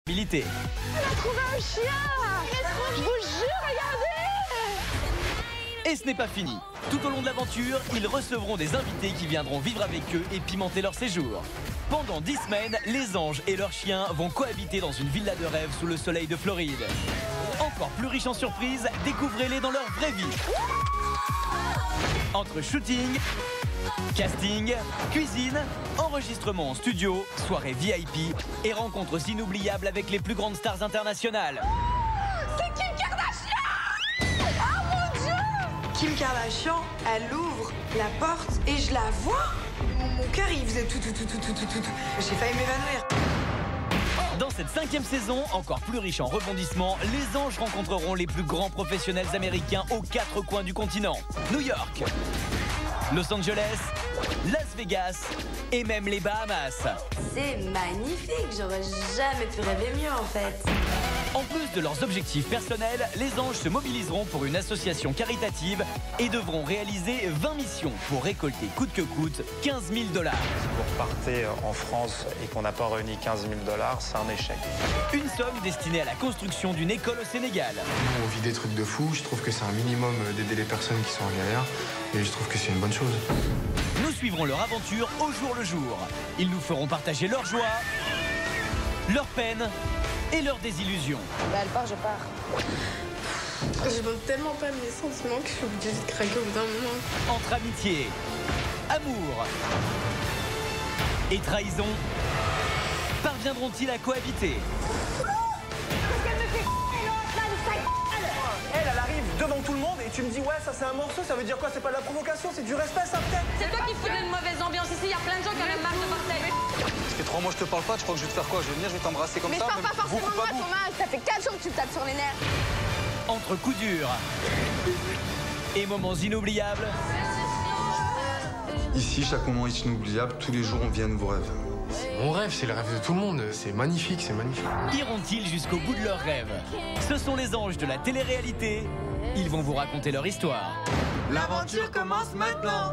habilité. Elle a trouvé un chien. Je vous jure, regardez. Et ce n'est pas fini. Tout au long de l'aventure, ils recevront des invités qui viendront vivre avec eux et pimenter leur séjour. Pendant 10 semaines, les anges et leurs chiens vont cohabiter dans une villa de rêve sous le soleil de Floride. Encore plus riche en surprises, découvrez-les dans leur vraie vie. Entre shooting, casting, cuisine, enregistrement en studio, soirée VIP et rencontres inoubliables avec les plus grandes stars internationales. C'est Kim Kardashian. Oh mon Dieu. Kim Kardashian, elle ouvre la porte et je la vois. Mon cœur, il faisait tout. J'ai failli m'évanouir. Dans cette 5e saison, encore plus riche en rebondissements, les anges rencontreront les plus grands professionnels américains aux 4 coins du continent. New York, Los Angeles, Las Vegas et même les Bahamas. C'est magnifique, j'aurais jamais pu rêver mieux en fait. En plus de leurs objectifs personnels, les anges se mobiliseront pour une association caritative et devront réaliser 20 missions pour récolter coûte que coûte 15 000 $. Si vous repartez en France et qu'on n'a pas réuni 15 000 $, c'est un échec. Une somme destinée à la construction d'une école au Sénégal. On vit des trucs de fou, je trouve que c'est un minimum d'aider les personnes qui sont en galère et je trouve que c'est une bonne chose. Nous suivrons leur aventure au jour le jour. Ils nous feront partager leur joie, leur peine et leurs désillusions. Bah elle part, je pars. Je veux tellement pas mes sentiments que je suis obligée de craquer au bout d'un moment. Entre amitié, amour et trahison, parviendront-ils à cohabiter? Elle arrive devant tout le monde et tu me dis ouais ça c'est un morceau, ça veut dire quoi? C'est pas de la provocation, c'est du respect ça peut-être. C'est toi qui fous une mauvaise ambiance ici, il y a plein de gens qui en ont marre de bordel. Ça fait 3 mois que je te parle pas, tu crois que je vais te faire quoi? Je vais venir, je vais t'embrasser comme Mais ça. je parle pas forcément de moi, Thomas. Ça fait 4 jours que tu me tapes sur les nerfs. Entre coups durs et moments inoubliables, Ici, chaque moment est inoubliable, tous les jours on vit un nouveau rêve. Mon rêve, c'est le rêve de tout le monde. C'est magnifique, c'est magnifique. iront-ils jusqu'au bout de leurs rêves? Ce sont les anges de la télé-réalité. Ils vont vous raconter leur histoire. L'aventure commence maintenant.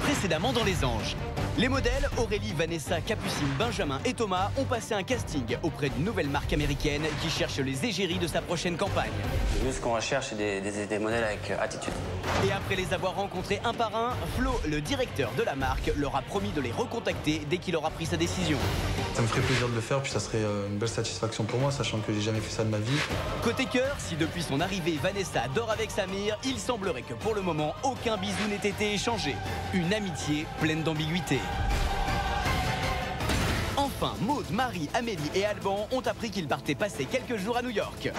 Précédemment dans Les Anges, les modèles Aurélie, Vanessa, Capucine, Benjamin et Thomas ont passé un casting auprès d'une nouvelle marque américaine qui cherche les égéries de sa prochaine campagne. Nous, ce qu'on recherche, c'est des modèles avec attitude. Et après les avoir rencontrés un par un, Flo, le directeur de la marque, leur a promis de les recontacter dès qu'il aura pris sa décision. Ça me ferait plaisir de le faire, puis ça serait une belle satisfaction pour moi, sachant que j'ai jamais fait ça de ma vie. Côté cœur, si depuis son arrivée, Vanessa dort avec Samir, il semblerait que pour le moment, aucun bisou n'ait été échangé. Une amitié pleine d'ambiguïté. Enfin, Maud, Marie, Amélie et Alban ont appris qu'ils partaient passer quelques jours à New York.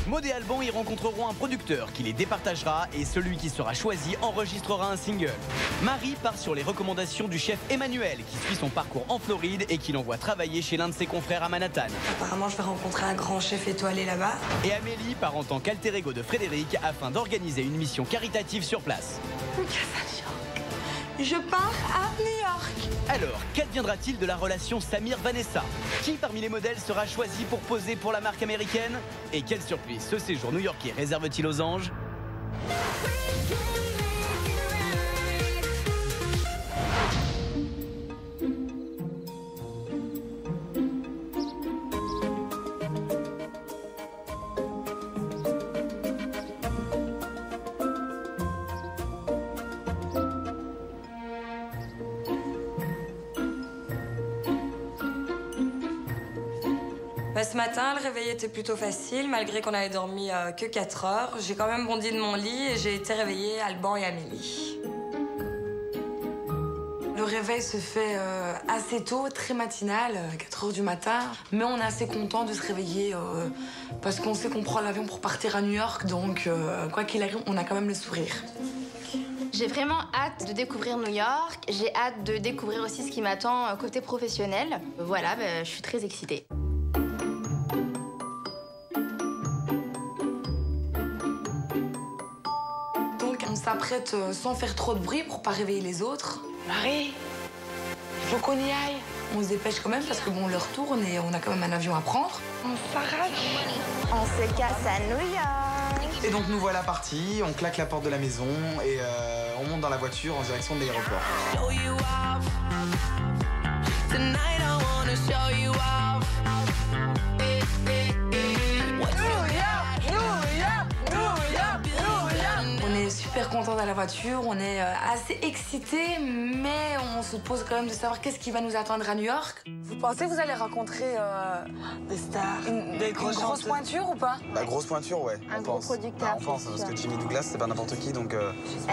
Maud et Alban y rencontreront un producteur qui les départagera et celui qui sera choisi enregistrera un single. Marie part sur les recommandations du chef Emmanuel qui suit son parcours en Floride et qui l'envoie travailler chez l'un de ses confrères à Manhattan. Apparemment, je vais rencontrer un grand chef étoilé là-bas. Et Amélie part en tant qu'alter ego de Frédéric afin d'organiser une mission caritative sur place. Je pars à New York. Alors, qu'adviendra-t-il de la relation Samir-Vanessa? Qui parmi les modèles sera choisi pour poser pour la marque américaine? Et quelle surprise ce séjour new-yorkais réserve-t-il aux anges? Ce matin, le réveil était plutôt facile, malgré qu'on avait dormi que 4 heures. J'ai quand même bondi de mon lit et j'ai été réveillée Alban et Amélie. Le réveil se fait assez tôt, très matinal, 4 heures du matin. Mais on est assez content de se réveiller parce qu'on sait qu'on prend l'avion pour partir à New York. Donc, quoi qu'il arrive, on a quand même le sourire. J'ai vraiment hâte de découvrir New York. J'ai hâte de découvrir aussi ce qui m'attend côté professionnel. Voilà, je suis très excitée. Donc, on s'apprête sans faire trop de bruit pour pas réveiller les autres. Marie, il faut qu'on y aille. On se dépêche quand même parce que bon, l'heure tourne et on a quand même un avion à prendre. On s'arrache. On se casse à New York. Et donc nous voilà partis, on claque la porte de la maison et on monte dans la voiture en direction de l'aéroport. On est super content dans la voiture, on est assez excités, mais on se pose quand même de savoir qu'est-ce qui va nous attendre à New York. Vous pensez que vous allez rencontrer des stars, des grosses pointures ou pas? Bah, grosse pointure, ouais. Un gros producteur. Bah, on pense, parce que Jimmy Douglas, c'est pas n'importe qui, donc...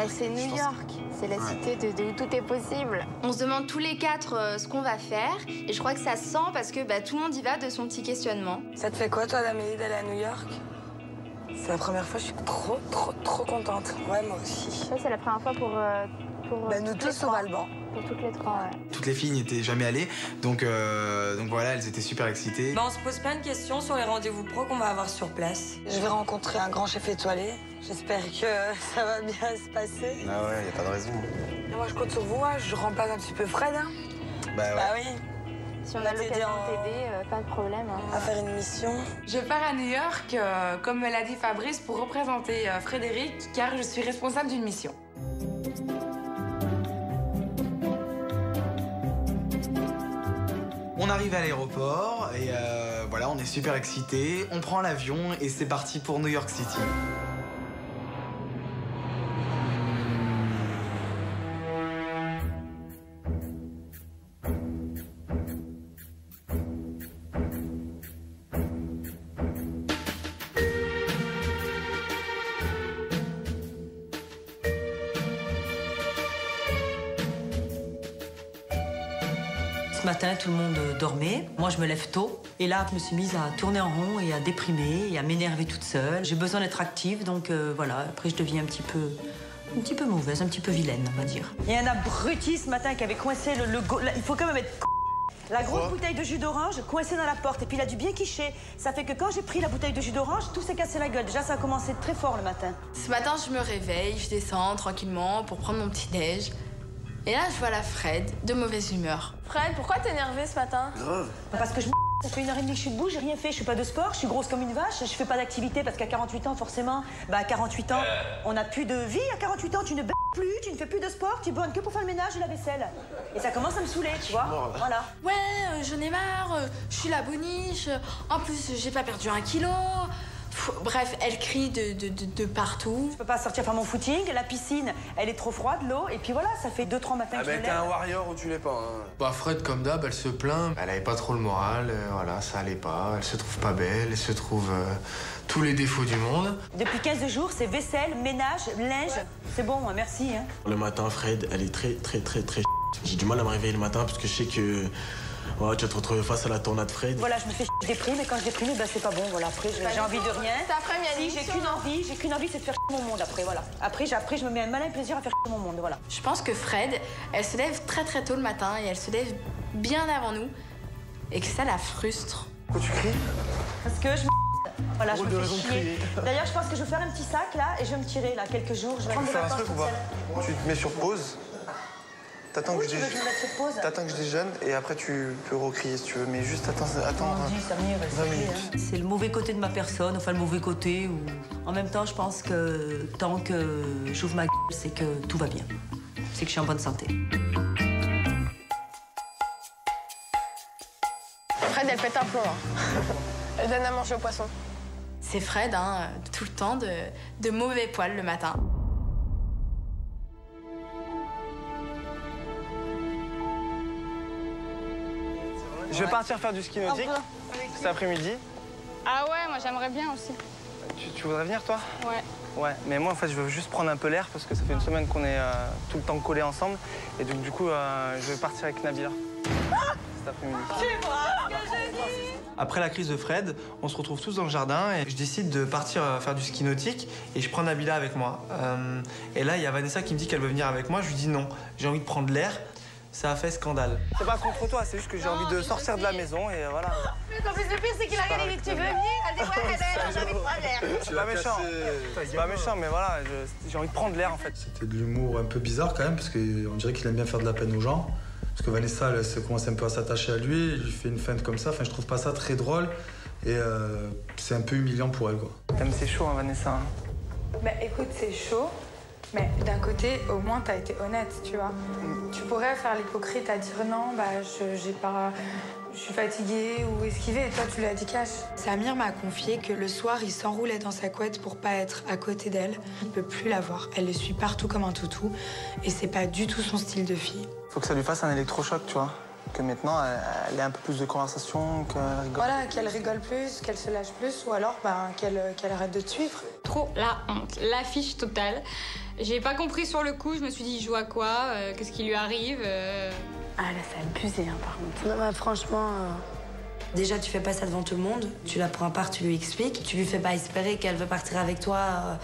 C'est New York, c'est la cité de où tout est possible. On se demande tous les 4 ce qu'on va faire, et je crois que ça se sent parce que tout le monde y va de son petit questionnement. Ça te fait quoi, toi, d'Amélie, d'aller à New York? C'est la première fois, je suis trop contente. Ouais, moi aussi. Ça, c'est la première fois pour nous tous sur Alban. Pour toutes les 3, ouais. Toutes les filles n'y étaient jamais allées, donc voilà, elles étaient super excitées. On se pose plein de questions sur les rendez-vous pro qu'on va avoir sur place. Je vais rencontrer un grand chef étoilé. J'espère que ça va bien se passer. Ah ouais, y a pas de raison. Et moi, je compte sur vous, hein. Je remplace un petit peu Fred. Hein. Bah ouais. Bah oui. Si on a l'occasion de t'aider, pas de problème. Hein. À faire une mission. Je pars à New York, comme me l'a dit Fabrice, pour représenter Frédéric, car je suis responsable d'une mission. On arrive à l'aéroport et voilà, on est super excités. On prend l'avion et c'est parti pour New York City. Ce matin, tout le monde dormait. Moi, je me lève tôt. Et là, je me suis mise à tourner en rond et à déprimer et à m'énerver toute seule. J'ai besoin d'être active, donc voilà. Après, je deviens un petit peu mauvaise, un petit peu vilaine, on va dire. Il y a un abruti ce matin qui avait coincé il faut quand même être la grosse bouteille de jus d'orange coincée dans la porte. Et puis, il a dû bien quicher. Ça fait que quand j'ai pris la bouteille de jus d'orange, tout s'est cassé la gueule. Déjà, ça a commencé très fort le matin. Ce matin, je me réveille, je descends tranquillement pour prendre mon petit-déj. Et là, je vois la Fred, de mauvaise humeur. Fred, pourquoi t'es énervée ce matin? Grave. Parce que ça fait 1h30 que je suis debout, j'ai rien fait, je fais pas de sport, je suis grosse comme une vache, je fais pas d'activité parce qu'à 48 ans, forcément, à 48 ans, on n'a plus de vie. À 48 ans, tu ne plus, tu ne fais plus de sport, tu bonnes que pour faire le ménage et la vaisselle. Et ça commence à me saouler, tu vois. Voilà. Ouais, j'en ai marre, je suis la boniche, en plus, j'ai pas perdu 1 kilo. Bref, elle crie de partout. Je peux pas sortir faire mon footing, la piscine, elle est trop froide, l'eau, et puis voilà, ça fait 2-3 matins que je me lève. T'es un warrior ou tu l'es pas, hein. Bah Fred, comme d'hab, elle se plaint. Elle avait pas trop le moral, voilà, ça allait pas. Elle se trouve pas belle, elle se trouve tous les défauts du monde. Depuis 15 jours, c'est vaisselle, ménage, linge. Ouais. C'est bon, merci. Hein. Le matin, Fred, elle est très. J'ai du mal à me réveiller le matin parce que je sais que... Ouais, tu vas te retrouver face à la tornade Fred. Voilà, je me fais déprime et quand je déprime, c'est pas bon. Voilà, après, j'ai envie de rien. Si, j'ai qu'une envie, c'est de faire mon monde après, voilà. Après, je me mets un malin plaisir à faire mon monde, voilà. Je pense que Fred, elle se lève très tôt le matin et elle se lève bien avant nous et que ça la frustre. Pourquoi tu cries? Parce que je voilà, je me fais chier. D'ailleurs, je pense que je vais faire un petit sac là et je vais me tirer là quelques jours. Je vais prendre des vacances toute seule. Tu te mets sur pause. T'attends que je déjeune et après tu peux recrier si tu veux, mais juste attends 20 minutes. C'est le mauvais côté de ma personne, enfin le mauvais côté où... En même temps, je pense que tant que j'ouvre ma gueule, c'est que tout va bien. C'est que je suis en bonne santé. Fred, elle pète un plomb. Elle donne à manger aux poissons. C'est Fred, hein, tout le temps, de mauvais poils le matin. Je vais partir faire du ski nautique cet après-midi. Ah ouais, moi j'aimerais bien aussi. Tu voudrais venir, toi? Ouais. Ouais, mais moi en fait je veux juste prendre un peu l'air parce que ça fait une semaine qu'on est tout le temps collés ensemble. Et donc du coup je vais partir avec Nabila cet après-midi. Après la crise de Fred, on se retrouve tous dans le jardin et je décide de partir faire du ski nautique et je prends Nabila avec moi. Et là il y a Vanessa qui me dit qu'elle veut venir avec moi, je lui dis non, j'ai envie de prendre l'air. Ça a fait scandale. C'est pas contre toi, c'est juste que j'ai envie de sortir de la maison et voilà. Mais en plus, le pire, c'est qu'il a regardé, tu veux venir? Elle dit, ouais, j'ai envie de prendre l'air. C'est pas méchant. C'est pas méchant, mais voilà, j'ai envie de prendre l'air en fait. C'était de l'humour un peu bizarre quand même, parce qu'on dirait qu'il aime bien faire de la peine aux gens. Parce que Vanessa, elle commence un peu à s'attacher à lui, il lui fait une feinte comme ça. Enfin, je trouve pas ça très drôle et c'est un peu humiliant pour elle, quoi. C'est chaud, hein, Vanessa. Bah écoute, c'est chaud. Mais d'un côté, au moins, t'as été honnête, tu vois. Tu pourrais faire l'hypocrite à dire non, bah je suis fatiguée ou esquiver, et toi, tu l'as dit cash. Samir m'a confié que le soir, il s'enroulait dans sa couette pour pas être à côté d'elle. Il peut plus la voir. Elle le suit partout comme un toutou, et c'est pas du tout son style de fille. Faut que ça lui fasse un électrochoc, tu vois. Que maintenant, elle ait un peu plus de conversation, qu'elle rigole. Voilà, qu'elle rigole plus, qu'elle se lâche plus, ou alors qu'elle arrête de te suivre. Trop la honte, l'affiche totale. J'ai pas compris sur le coup, je me suis dit, il joue à quoi? Qu'est-ce qui lui arrive? Ah là, c'est abusé, hein, par contre. Non, mais franchement... Déjà, tu fais pas ça devant tout le monde. Tu la prends à part, tu lui expliques. Tu lui fais pas espérer qu'elle veut partir avec toi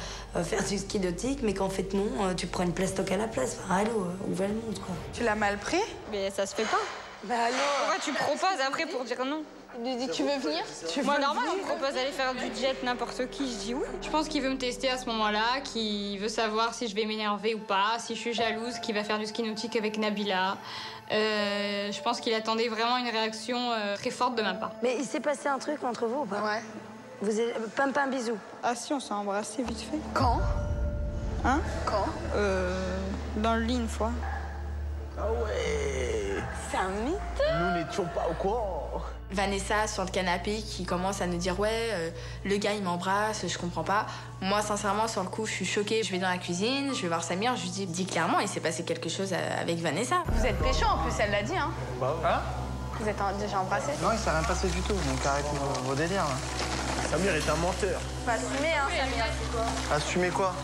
faire du ski nautique, mais qu'en fait, non, tu prends une plastoc à la place. Enfin, allô, où va le monde, quoi? Tu l'as mal pris? Mais ça se fait pas. Bah allô? Pourquoi tu proposes après pour dire non? Il lui dit, tu veux venir? Moi, normal, on me propose d'aller faire du jet n'importe qui, je dis oui. Je pense qu'il veut me tester à ce moment-là, qu'il veut savoir si je vais m'énerver ou pas, si je suis jalouse, qu'il va faire du ski nautique avec Nabila. Je pense qu'il attendait vraiment une réaction très forte de ma part. Mais il s'est passé un truc entre vous ou pas? Ouais. Vous êtes... Pam bisous. Ah si, on s'est embrassés vite fait. Quand? Hein? Quand? Dans le lit une fois. Ah ouais. C'est un mythe. Nous n'étions pas au courant. Vanessa sur le canapé qui commence à nous dire ouais, le gars il m'embrasse, je comprends pas. Moi sincèrement sur le coup je suis choquée, je vais dans la cuisine, je vais voir Samir, je lui dis clairement il s'est passé quelque chose avec Vanessa. Vous êtes péchants en plus, elle l'a dit, hein. Hein? Vous êtes déjà embrassés? Non, il s'est rien passé du tout, donc arrête vos délires là. Samir est un menteur. Faut assumer, hein, Samir. Assumer quoi?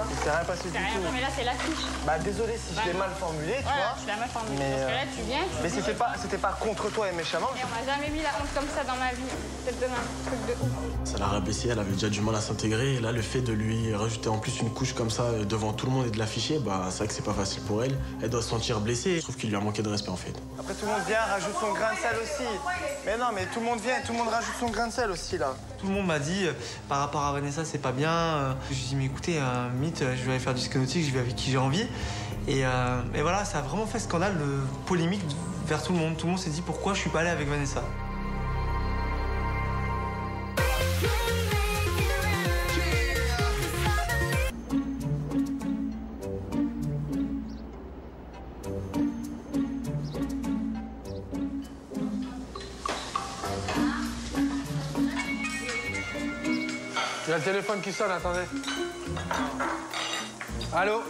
Il s'est rien passé du tout. Non mais là c'est l'affiche. Bah désolé si je l'ai mal formulé, tu vois. Je l'ai mal formulé. Mais, parce que là tu viens. Mais c'était pas contre toi et méchamment. Et on m'a jamais mis la honte comme ça dans ma vie. C'est de un truc de ouf. Ça l'a rabaissé, elle avait déjà du mal à s'intégrer. Et là, le fait de lui rajouter en plus une couche comme ça devant tout le monde et de l'afficher, bah c'est vrai que c'est pas facile pour elle. Elle doit se sentir blessée. Je trouve qu'il lui a manqué de respect en fait. Après tout le monde vient, rajoute son grain de sel aussi. Mais non, mais tout le monde vient, tout le monde rajoute son grain de sel aussi là. Tout le monde m'a dit par rapport à Vanessa c'est pas bien. Je lui ai dit mais écoutez, mythe, je vais aller faire du ski nautique, je vais avec qui j'ai envie. Et voilà, ça a vraiment fait scandale, polémique vers tout le monde. Tout le monde s'est dit pourquoi je suis pas allé avec Vanessa. Il y a le téléphone qui sonne, attendez. Allô?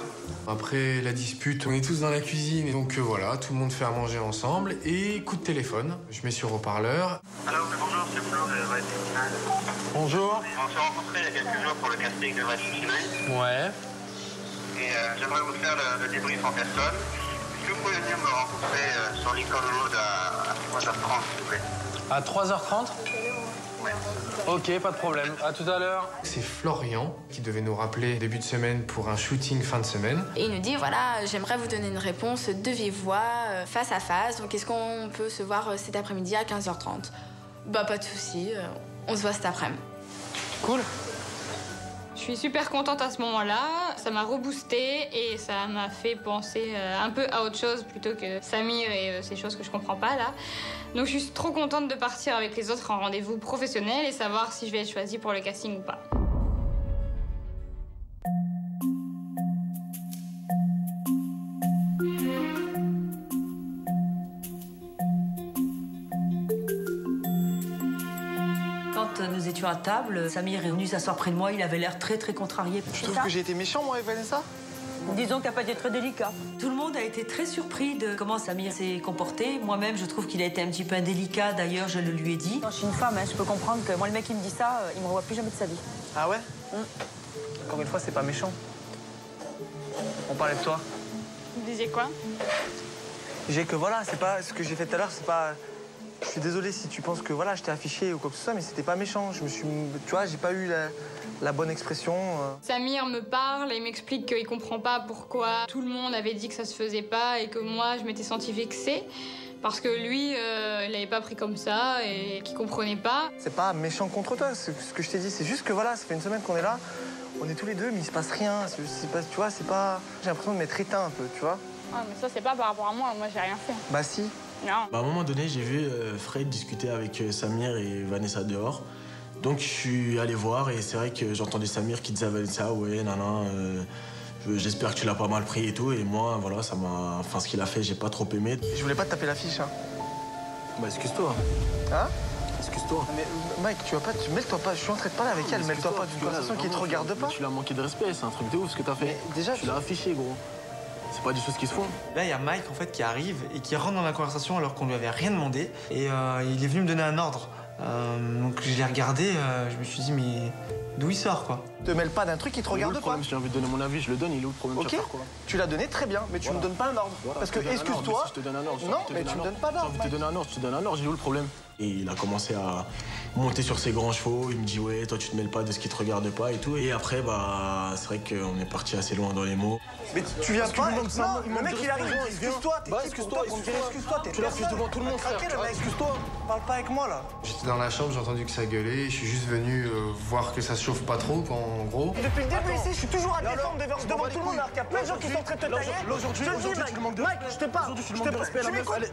Après la dispute, on est tous dans la cuisine, donc voilà, tout le monde fait à manger ensemble. Et coup de téléphone, je mets sur haut-parleur. Alors, bonjour, c'est Flo de Rising Final. Bonjour. On s'est rencontrés il y a quelques jours pour le casting de Rising Final. Ouais. Et j'aimerais vous faire le débrief en personne. Est-ce que vous pouvez venir me rencontrer sur Lincoln Road à 3h30, s'il vous plaît? À 3h30? Ouais. Ok, pas de problème. À tout à l'heure. C'est Florian qui devait nous rappeler début de semaine pour un shooting fin de semaine. Et il nous dit voilà, j'aimerais vous donner une réponse de vive voix, face à face. Donc est-ce qu'on peut se voir cet après-midi à 15h30? Bah pas de souci, on se voit cet après-midi. Cool. Je suis super contente à ce moment-là. Ça m'a reboosté et ça m'a fait penser un peu à autre chose plutôt que Samir et ces choses que je comprends pas là. Donc je suis trop contente de partir avec les autres en rendez-vous professionnel et savoir si je vais être choisie pour le casting ou pas. Quand nous étions à table, Samir est venu s'asseoir près de moi. Il avait l'air très contrarié. Je trouve que j'ai été méchant, moi, avec Vanessa? Disons qu'il n'a pas été très délicat. Tout le monde a été très surpris de comment Samir s'est comporté. Moi-même, je trouve qu'il a été un petit peu indélicat. D'ailleurs, je le lui ai dit. Je suis une femme, hein, je peux comprendre que moi, le mec qui me dit ça, il me revoit plus jamais de sa vie. Ah ouais? Encore une fois, c'est pas méchant. On parlait de toi. Vous disiez quoi? J'ai que voilà, c'est pas ce que j'ai fait tout à l'heure, c'est pas. Je suis désolé si tu penses que voilà, je t'ai affiché ou quoi que ce soit, mais c'était pas méchant. Je me suis, tu vois, j'ai pas eu la bonne expression. Samir me parle et m'explique qu'il comprend pas pourquoi tout le monde avait dit que ça se faisait pas et que moi je m'étais sentie vexée parce que lui il l'avait pas pris comme ça et qu'il comprenait pas. C'est pas méchant contre toi, ce que je t'ai dit, c'est juste que voilà, ça fait une semaine qu'on est là, on est tous les deux, mais il se passe rien. Pas, tu vois, c'est pas. J'ai l'impression de m'être éteint un peu, tu vois. Ah, mais ça c'est pas par rapport à moi j'ai rien fait. Bah si. Non. Bah, à un moment donné, j'ai vu Fred discuter avec Samir et Vanessa dehors. Donc je suis allé voir et c'est vrai que j'entendais Samir qui disait à Vanessa, ouais, j'espère que tu l'as pas mal pris et tout. Et moi, voilà, ça m'a. Enfin, ce qu'il a fait, j'ai pas trop aimé. Je voulais pas te taper l'affiche, hein. Bah, excuse-toi. Hein? Excuse-toi. Mais Mike, tu vas pas. Mêle-toi pas, je suis en train de parler avec elle, mêle-toi pas d'une conversation qui te regarde pas. Tu l'as manqué de respect, c'est un truc de ouf ce que t'as fait. Mais déjà, tu l'as affiché, gros. C'est pas des choses qui se font. Là, il y a Mike en fait qui arrive et qui rentre dans la conversation alors qu'on lui avait rien demandé. Et il est venu me donner un ordre. Donc je l'ai regardé, je me suis dit mais d'où il sort quoi? Te mêle pas d'un truc qui te regarde pas. Si j'ai envie de donner mon avis, je le donne, il est où le problème? Ok, quoi. Tu l'as donné très bien, mais tu me donnes pas un ordre. Voilà, parce que excuse-toi. Si je te donne un ordre, non, mais tu me donnes pas d'ordre. J'ai envie de te donner un ordre, je te donne un ordre, il est où le problème? Et il a commencé à monter sur ses grands chevaux, il me dit ouais, toi tu te mêles pas de ce qui te regarde pas et tout. Et après, bah, c'est vrai qu'on est parti assez loin dans les mots. Mais tu viens pas, non, le mec il arrive, excuse-toi, excuse-toi, t'es tu l'affiches devant tout le monde, frère. Excuse-toi, parle pas avec moi là. J'étais dans la chambre, j'ai entendu que ça gueulait, je suis juste venu voir que ça se chauffe pas trop, en gros. Et depuis le début ici, je suis toujours à défendre devant tout le monde alors qu'il y a plein de gens qui sont en train de te tailler. Aujourd'hui, tu manques de Mike, je te parle. Aujourd'hui, tu manques de respect.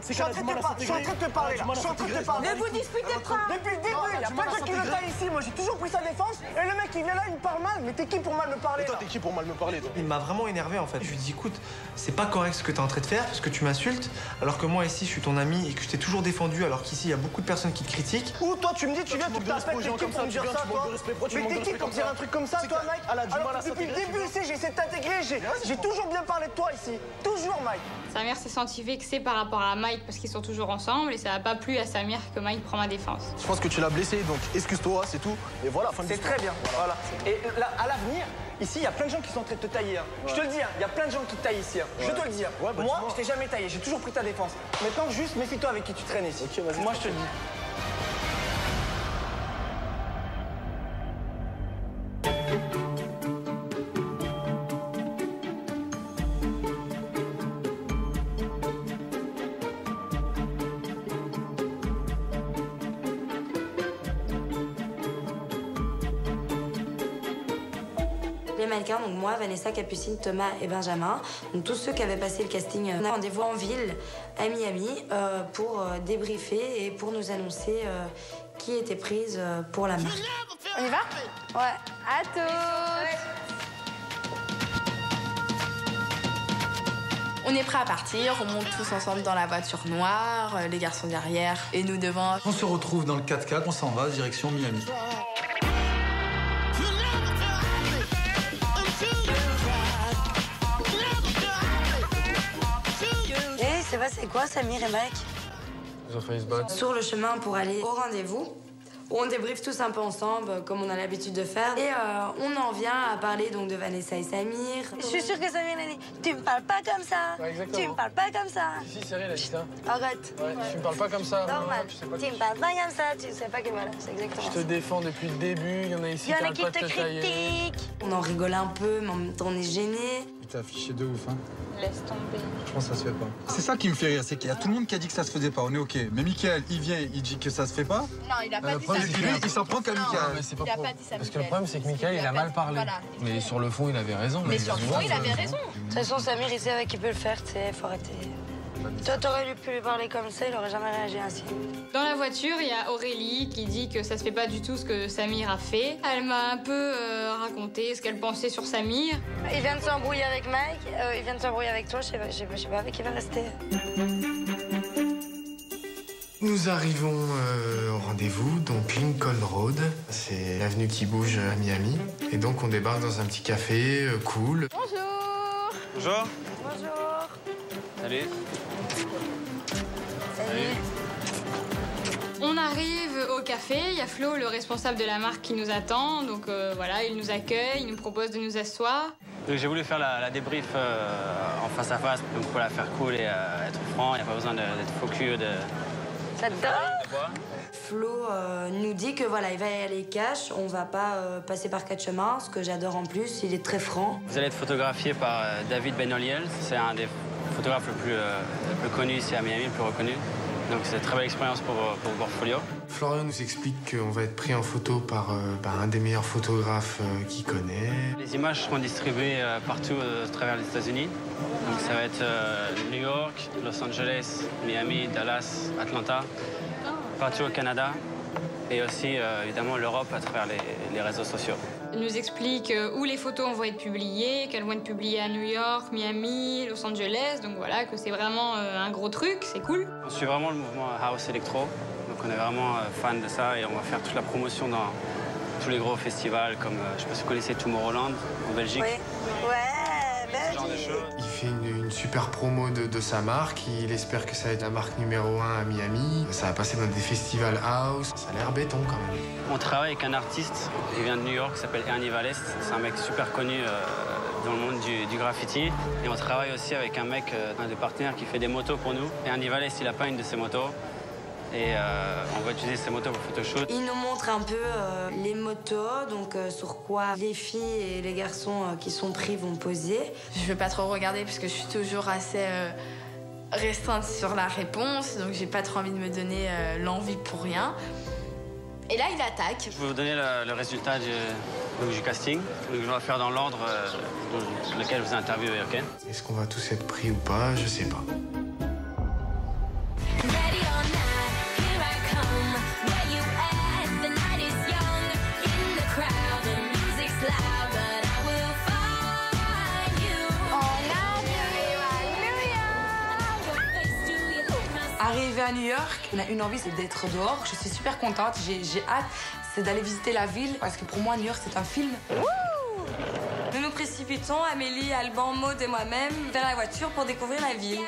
Je suis en train de te parler là. Je suis en train de te parler. Ne vous disputez pas. Depuis le début, il y a plein de gens qui le taillent ici. Moi, j'ai toujours pris sa défense. Et le mec, il vient là, il me parle mal. Mais t'es qui pour mal me parler? Toi, t'es qui pour mal me parler? Il m'a vraiment énervé en fait. Je lui dis, écoute, c'est pas correct ce que t'es en train de faire parce que tu m'insultes. Alors que moi, ici, je suis ton ami et que je t'ai toujours défendu. Alors qu'ici, il y a beaucoup de personnes qui te critiquent. Ou toi, tu me dis, tu viens, tu t'appelles, t'es qui pour me dire ça, toi? Mais t'es qui pour dire un truc comme ça, toi, Mike? Alors depuis le début ici, j'ai essayé de t'intégrer. J'ai toujours bien parlé de toi ici. Toujours, Mike. Samir s'est senti vexé par rapport à Mike parce qu'ils sont toujours ensemble et ça n'a pas plu à Samir que Mike prend ma défense. Je pense que tu l'as blessé, donc excuse-toi, c'est tout. Et voilà, fin de l'histoire. C'est très bien, voilà. Et là, à l'avenir, ici, il y a plein de gens qui sont en train de te tailler. Hein. Ouais. Je te le dis, il y a plein de gens qui te taillent ici. Hein. Ouais. Je te le dis. Ouais, bah, moi, je t'ai jamais taillé, j'ai toujours pris ta défense. Maintenant, juste méfie-toi avec qui tu traînes ici. Okay, moi, je te le dis. Les mannequins, donc moi, Vanessa, Capucine, Thomas et Benjamin, donc tous ceux qui avaient passé le casting, on a rendez-vous en ville à Miami pour débriefer et pour nous annoncer qui était prise pour la marque. On y va? Ouais. À toutes. On est prêts à partir, on monte tous ensemble dans la voiture noire, les garçons derrière et nous devant. On se retrouve dans le 4x4, on s'en va, direction Miami. C'est passé quoi, Samir et Mike? Ils ont failli se battre. Sur le chemin pour aller au rendez-vous, où on débriefe tous un peu ensemble, comme on a l'habitude de faire. Et on en vient à parler donc de Vanessa et Samir. Je suis sûre que Samir a dit « Tu me parles pas comme ça, tu me parles pas comme ça ». Si, c'est rien, elle a dit ça. Arrête. Ouais, tu me parles pas comme ça. Normal. Tu me parles pas comme ça, tu sais pas que voilà, c'est exactement ça. Je te défends depuis le début, il y en a ici qui arrêtent pas de te tailler. On en rigole un peu, mais en même temps on est gênés. Il t'a affiché de ouf, hein. Laisse tomber. Je pense que ça se fait pas. C'est ça qui me fait rire, c'est qu'il y a tout le monde qui a dit que ça se faisait pas, on est ok. Mais Mickaël, il vient, il dit que ça se fait pas. Non, il a pas dit ça. Et puis lui, il s'en prend qu'à Mickaël. Il a pas dit ça. Parce que le problème, c'est que Mickaël, il a mal parlé. Voilà. Mais sur le fond, il avait raison. Mais sur le fond, il avait raison. De toute façon, Samir, il sait qu'il peut le faire, tu sais, faut arrêter. Toi, t'aurais pu lui parler comme ça, il aurait jamais réagi ainsi. Dans la voiture, il y a Aurélie qui dit que ça se fait pas du tout ce que Samir a fait. Elle m'a un peu raconté ce qu'elle pensait sur Samir. Il vient de s'embrouiller avec Mike, il vient de s'embrouiller avec toi, je sais pas avec qui il va rester. Nous arrivons au rendez-vous, donc Lincoln Road. C'est l'avenue qui bouge à Miami. Et donc on débarque dans un petit café cool. Bonjour. Bonjour. Bonjour. Salut. Salut. On arrive au café, il y a Flo, le responsable de la marque, qui nous attend. Donc voilà, il nous accueille, il nous propose de nous asseoir. J'ai voulu faire la débrief en face à face, donc pour la faire cool et être franc. Il n'y a pas besoin d'être focus. J'adore. Flo nous dit que voilà, il va y aller cash, on va pas passer par quatre chemins, ce que j'adore en plus, il est très franc. Vous allez être photographié par David Benoliel, c'est un des photographes le plus connu ici à Miami, le plus reconnu. Donc c'est une très belle expérience pour vos portfolios. Florian nous explique qu'on va être pris en photo par un des meilleurs photographes qu'il connaît. Les images seront distribuées partout à travers les États-Unis. Donc ça va être New York, Los Angeles, Miami, Dallas, Atlanta, partout au Canada et aussi évidemment l'Europe à travers les réseaux sociaux. Il nous explique où les photos vont être publiées, qu'elles vont être publiées à New York, Miami, Los Angeles. Donc voilà, que c'est vraiment un gros truc, c'est cool. On suit vraiment le mouvement House Electro. Donc on est vraiment fan de ça et on va faire toute la promotion dans tous les gros festivals comme, je sais pas si vous connaissez Tomorrowland en Belgique. Oui. Ouais, Belgique. Il fait une super promo de sa marque. Il espère que ça va être la marque numéro 1 à Miami. Ça va passer dans des festivals house. Ça a l'air béton quand même. On travaille avec un artiste qui vient de New York, qui s'appelle Ernie Valles. C'est un mec super connu dans le monde du graffiti. Et on travaille aussi avec un mec, un des partenaires qui fait des motos pour nous. Ernie Valles, il a pas une de ses motos. Et on va utiliser ces motos pour photoshoot. Il nous montre un peu les motos, donc sur quoi les filles et les garçons qui sont pris vont poser. Je veux pas trop regarder parce que je suis toujours assez restreinte sur la réponse, donc j'ai pas trop envie de me donner l'envie pour rien. Et là, il attaque. Je vais vous donner le résultat du casting. Donc, je vais faire dans l'ordre dans lequel vous interviewez, ok? Est-ce qu'on va tous être pris ou pas? Je sais pas. Arrivé à New York, on a une envie, c'est d'être dehors. Je suis super contente, j'ai hâte, c'est d'aller visiter la ville parce que pour moi, New York, c'est un film. Nous nous précipitons, Amélie, Alban, Maud et moi-même, vers la voiture pour découvrir la ville.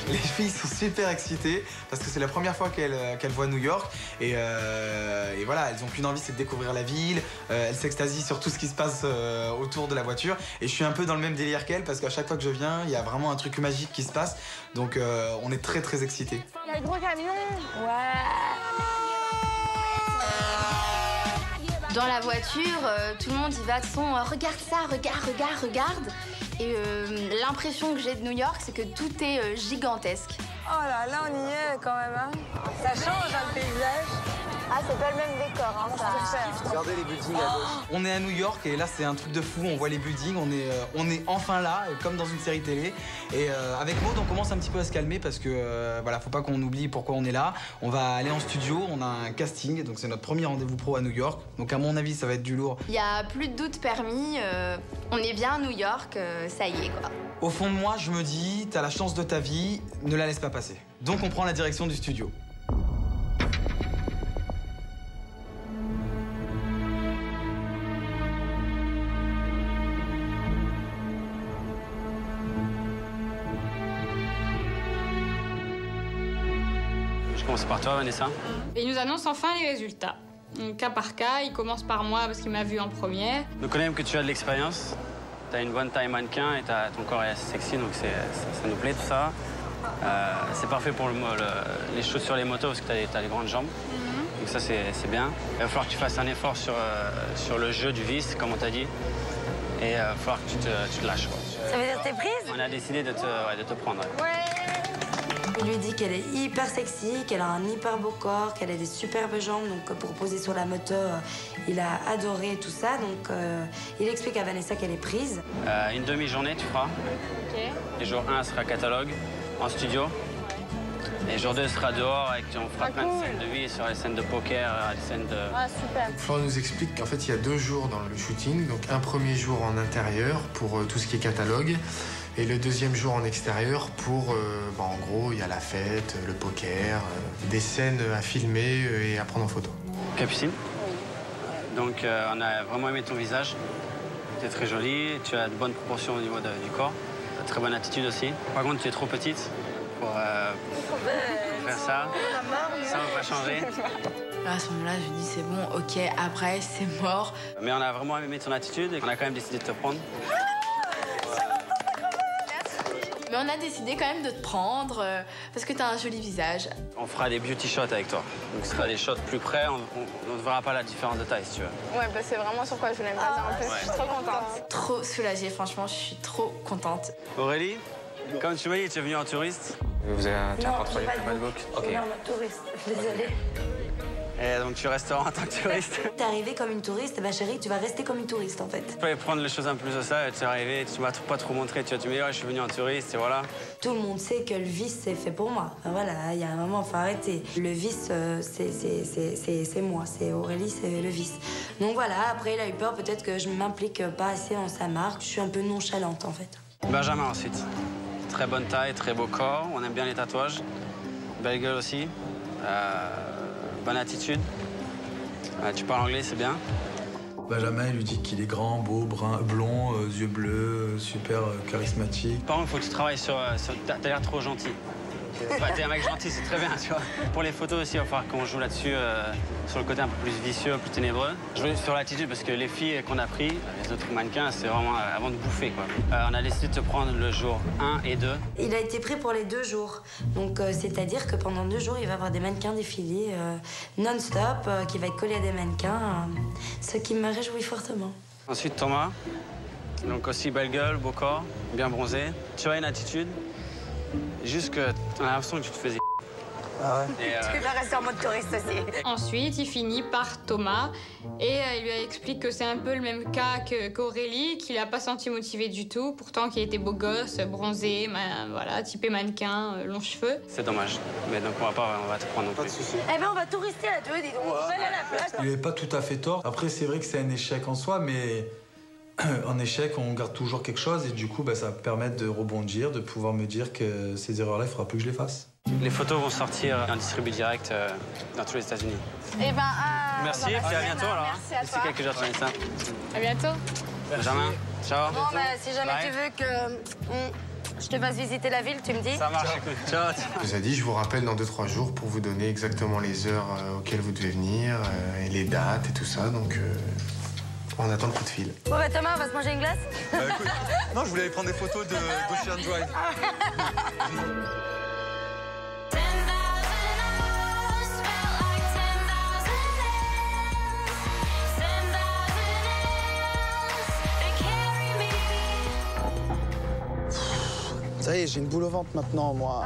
Les filles sont super excitées parce que c'est la première fois qu'elles voient New York et voilà, elles ont qu'une envie, c'est de découvrir la ville. Elles s'extasient sur tout ce qui se passe autour de la voiture et je suis un peu dans le même délire qu'elles parce qu'à chaque fois que je viens, il y a vraiment un truc magique qui se passe, donc on est très très excités. Il y a le gros camion. Ouais. Dans la voiture, tout le monde y va de son regarde ça, regarde. Et l'impression que j'ai de New York, c'est que tout est gigantesque. Oh là, on y est quand même. Hein. Ça change le paysage. Ah, c'est pas le même décor, hein, ça. Regardez les buildings à gauche. On est à New York et là c'est un truc de fou, on voit les buildings, on est enfin là, comme dans une série télé. Et avec Maud on commence un petit peu à se calmer parce que voilà, faut pas qu'on oublie pourquoi on est là. On va aller en studio, on a un casting, donc c'est notre premier rendez-vous pro à New York. Donc à mon avis ça va être du lourd. Il y a plus de doute permis, on est bien à New York, ça y est quoi. Au fond de moi je me dis, t'as la chance de ta vie, ne la laisse pas passer. Donc on prend la direction du studio. Je commence par toi, Vanessa. Et il nous annonce enfin les résultats. Donc, cas par cas, il commence par moi parce qu'il m'a vu en première. Donc on aime que tu as de l'expérience. Tu as une bonne taille mannequin et ton corps est assez sexy, donc ça nous plaît tout ça. C'est parfait pour les choses sur les motos parce que tu as des grandes jambes. Donc ça, c'est bien. Il va falloir que tu fasses un effort sur le jeu du vice, comme on t'a dit. Et il va falloir que tu te lâches. Quoi. Ça veut dire que t'es prise? On a décidé de te prendre. Ouais. Il lui dit qu'elle est hyper sexy, qu'elle a un hyper beau corps, qu'elle a des superbes jambes. Donc pour poser sur la moto, il a adoré tout ça. Donc il explique à Vanessa qu'elle est prise. Une demi-journée, tu feras. Ok. Et jour 1 sera catalogue, en studio. Et jour 2 sera dehors, on fera plein de scènes de vie sur les scènes de poker, les scènes de... Ah, super. Florent nous explique qu'en fait, il y a 2 jours dans le shooting. Donc, un premier jour en intérieur pour tout ce qui est catalogue. Et le deuxième jour en extérieur pour, en gros, il y a la fête, le poker, des scènes à filmer et à prendre en photo. Capucine. Donc, on a vraiment aimé ton visage. Tu es très jolie, tu as de bonnes proportions au niveau du corps. Tu as très bonne attitude aussi. Par contre, tu es trop petite pour faire ça. Ça ne va pas changer. Là, à ce moment-là, je me dis c'est bon, ok, après, c'est mort. Mais on a vraiment aimé ton attitude et on a quand même décidé de te prendre. Mais on a décidé quand même de te prendre parce que tu as un joli visage. On fera des beauty shots avec toi. Donc ce sera des shots plus près, on ne verra pas la différence de taille si tu veux. Ouais, bah c'est vraiment sur quoi je voulais me baser en plus. Ouais. Je suis trop contente. Trop soulagée, franchement, je suis trop contente. Aurélie, comme tu m'as dit, tu es venue en touriste. Vous avez un contrôle pas de book. Ok. Non, touriste, désolée. Et donc tu resteras en tant que touriste. T'es arrivée comme une touriste, bah chérie, tu vas rester comme une touriste en fait. Tu peux prendre les choses un peu plus au sérieux, tu es arrivé, tu m'as pas trop montré, tu me dis ouais, je suis venu en touriste et voilà. Tout le monde sait que le vice c'est fait pour moi. Enfin, voilà, il y a un moment, faut arrêter. Le vice, c'est moi, c'est Aurélie, c'est le vice. Donc voilà, après il a eu peur peut-être que je m'implique pas assez dans sa marque. Je suis un peu nonchalante en fait. Benjamin ensuite. Très bonne taille, très beau corps, on aime bien les tatouages. Belle gueule aussi. Bonne attitude. Tu parles anglais, c'est bien. Benjamin, il lui dit qu'il est grand, beau, brun, blond, yeux bleus, super charismatique. Par contre, il faut que tu travailles sur... T'as l'air trop gentil. T'es un mec gentil, c'est très bien, tu vois. Pour les photos aussi, il va falloir qu'on joue là-dessus, sur le côté un peu plus vicieux, plus ténébreux. Je veux sur l'attitude parce que les filles qu'on a pris, les autres mannequins, c'est vraiment avant de bouffer, quoi. On a décidé de te prendre le jour 1 et 2. Il a été pris pour les 2 jours. Donc, c'est-à-dire que pendant 2 jours, il va avoir des mannequins défilés non-stop, qui va être collé à des mannequins, ce qui me réjouit fortement. Ensuite, Thomas. Donc aussi belle gueule, beau corps, bien bronzé. Tu as une attitude. Juste que on a l'impression que tu te faisais. Ah ouais. Tu vas rester en mode touriste aussi. Ensuite, il finit par Thomas et il lui explique que c'est un peu le même cas qu'Aurélie, qu'il n'a pas senti motivé du tout, pourtant qu'il était beau gosse, bronzé, voilà, typé mannequin, longs cheveux. C'est dommage, mais donc on va te prendre non plus. Eh ben on va tout rester là, tu vois, dis donc. On va aller à la place. Il n'avait pas tout à fait tort. Après, c'est vrai que c'est un échec en soi, mais en échec, on garde toujours quelque chose et du coup, ça va permettre de rebondir, de pouvoir me dire que ces erreurs-là, il ne faudra plus que je les fasse. Les photos vont sortir en distribué direct dans tous les États-Unis. Eh ben, merci, puis à bientôt alors. Merci à toi. Quelques jours sur Insta. À bientôt. Benjamin, ciao. Bon, si jamais tu veux que je te fasse visiter la ville, tu me dis. Ça marche, écoute. Ciao. Il nous a dit, je vous rappelle dans 2-3 jours pour vous donner exactement les heures auxquelles vous devez venir et les dates et tout ça. Donc, on attend le coup de fil. Bon, Thomas, on va se manger une glace Écoute, non, je voulais aller prendre des photos d'Ocean Drive. Ça y est, j'ai une boule au ventre maintenant, moi.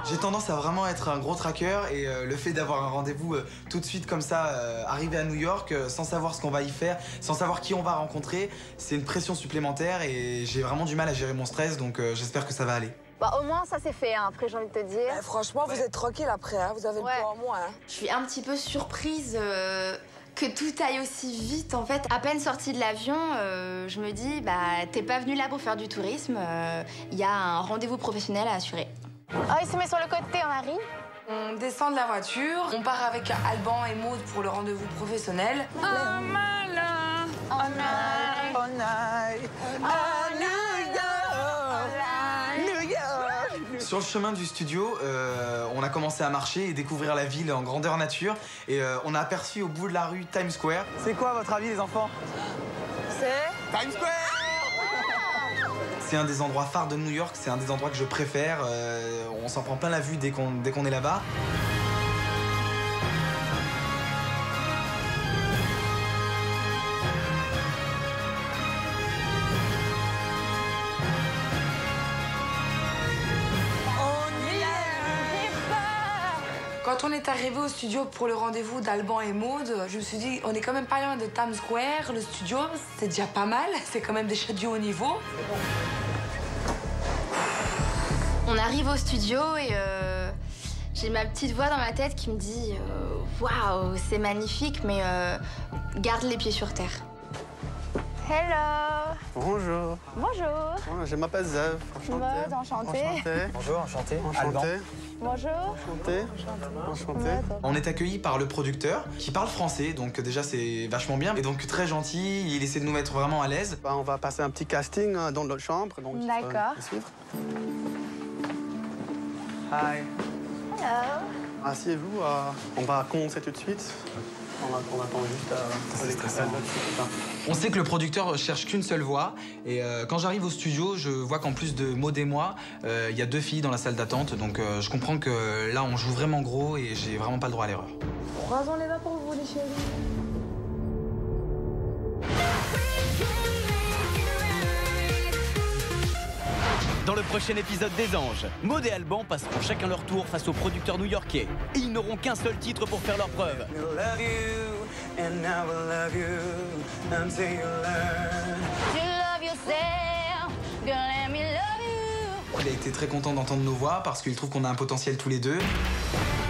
J'ai tendance à vraiment être un gros tracker et le fait d'avoir un rendez-vous tout de suite comme ça, arriver à New York, sans savoir ce qu'on va y faire, sans savoir qui on va rencontrer, c'est une pression supplémentaire et j'ai vraiment du mal à gérer mon stress, donc j'espère que ça va aller. Bah au moins ça c'est fait, hein. Après j'ai envie de te dire. Franchement, vous êtes tranquille après, hein. Vous avez le poids en moins. Hein. Je suis un petit peu surprise que tout aille aussi vite en fait. À peine sortie de l'avion, je me dis t'es pas venu là pour faire du tourisme, il y a un rendez-vous professionnel à assurer. Oh, il se met sur le côté, on arrive. On descend de la voiture, on part avec Alban et Maud pour le rendez-vous professionnel. Oh malin, oh night, oh night, oh New York. Sur le chemin du studio, on a commencé à marcher et découvrir la ville en grandeur nature et on a aperçu au bout de la rue Times Square. C'est quoi à votre avis les enfants? C'est Times Square. C'est un des endroits phares de New York, c'est un des endroits que je préfère. On s'en prend plein la vue dès qu'on est là-bas. Quand on est arrivé au studio pour le rendez-vous d'Alban et Maud, je me suis dit, on est quand même pas loin de Times Square. Le studio, c'est déjà pas mal. C'est quand même des shots du haut niveau. On On arrive au studio et j'ai ma petite voix dans ma tête qui me dit waouh, c'est magnifique, mais garde les pieds sur terre. Hello. Bonjour. Bonjour. Je m'appelle Zev. Mode, enchanté. Bonjour, enchanté. Enchanté. Bonjour. Enchanté. On est accueillis par le producteur qui parle français, donc déjà c'est vachement bien. Et donc très gentil, il essaie de nous mettre vraiment à l'aise. On va passer un petit casting dans notre chambre. D'accord. Hi. Hello. Asseyez-vous, on va commencer tout de suite. On attend juste à On sait que le producteur cherche qu'une seule voix. Et quand j'arrive au studio, je vois qu'en plus de Maud et moi, il y a 2 filles dans la salle d'attente. Donc je comprends que là, on joue vraiment gros et j'ai vraiment pas le droit à l'erreur. Croisons les bas pour vous, les chéris. Dans le prochain épisode des Anges, Maud et Alban passeront chacun leur tour face aux producteurs new-yorkais. Et ils n'auront qu'un seul titre pour faire leur preuve. Il a été très content d'entendre nos voix parce qu'il trouve qu'on a un potentiel tous les deux.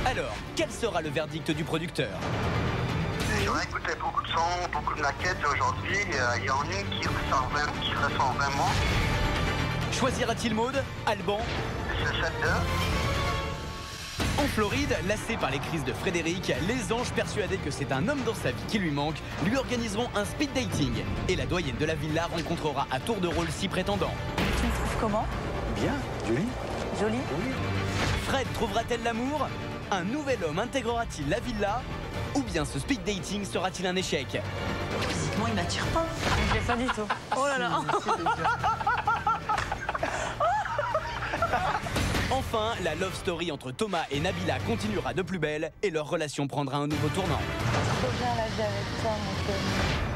Alors, quel sera le verdict du producteur? J'aurais écouté beaucoup de sons, beaucoup de maquettes aujourd'hui. Il y en a une qui ressort vraiment. Choisira-t-il Maud, Alban? C'est celle-là. En Floride, lassés par les crises de Frédéric, les Anges, persuadés que c'est un homme dans sa vie qui lui manque, lui organiseront un speed dating. Et la doyenne de la villa rencontrera à tour de rôle 6 prétendants. Tu me trouves comment? Bien, joli. Jolie? Oui. Fred trouvera-t-elle l'amour? Un nouvel homme intégrera-t-il la villa? Ou bien ce speed dating sera-t-il un échec? Physiquement, il m'attire pas. Je l'ai pas du tout. Oh là là. Enfin, la love story entre Thomas et Nabila continuera de plus belle et leur relation prendra un nouveau tournant. Trop bien la vie avec toi, mon cœur.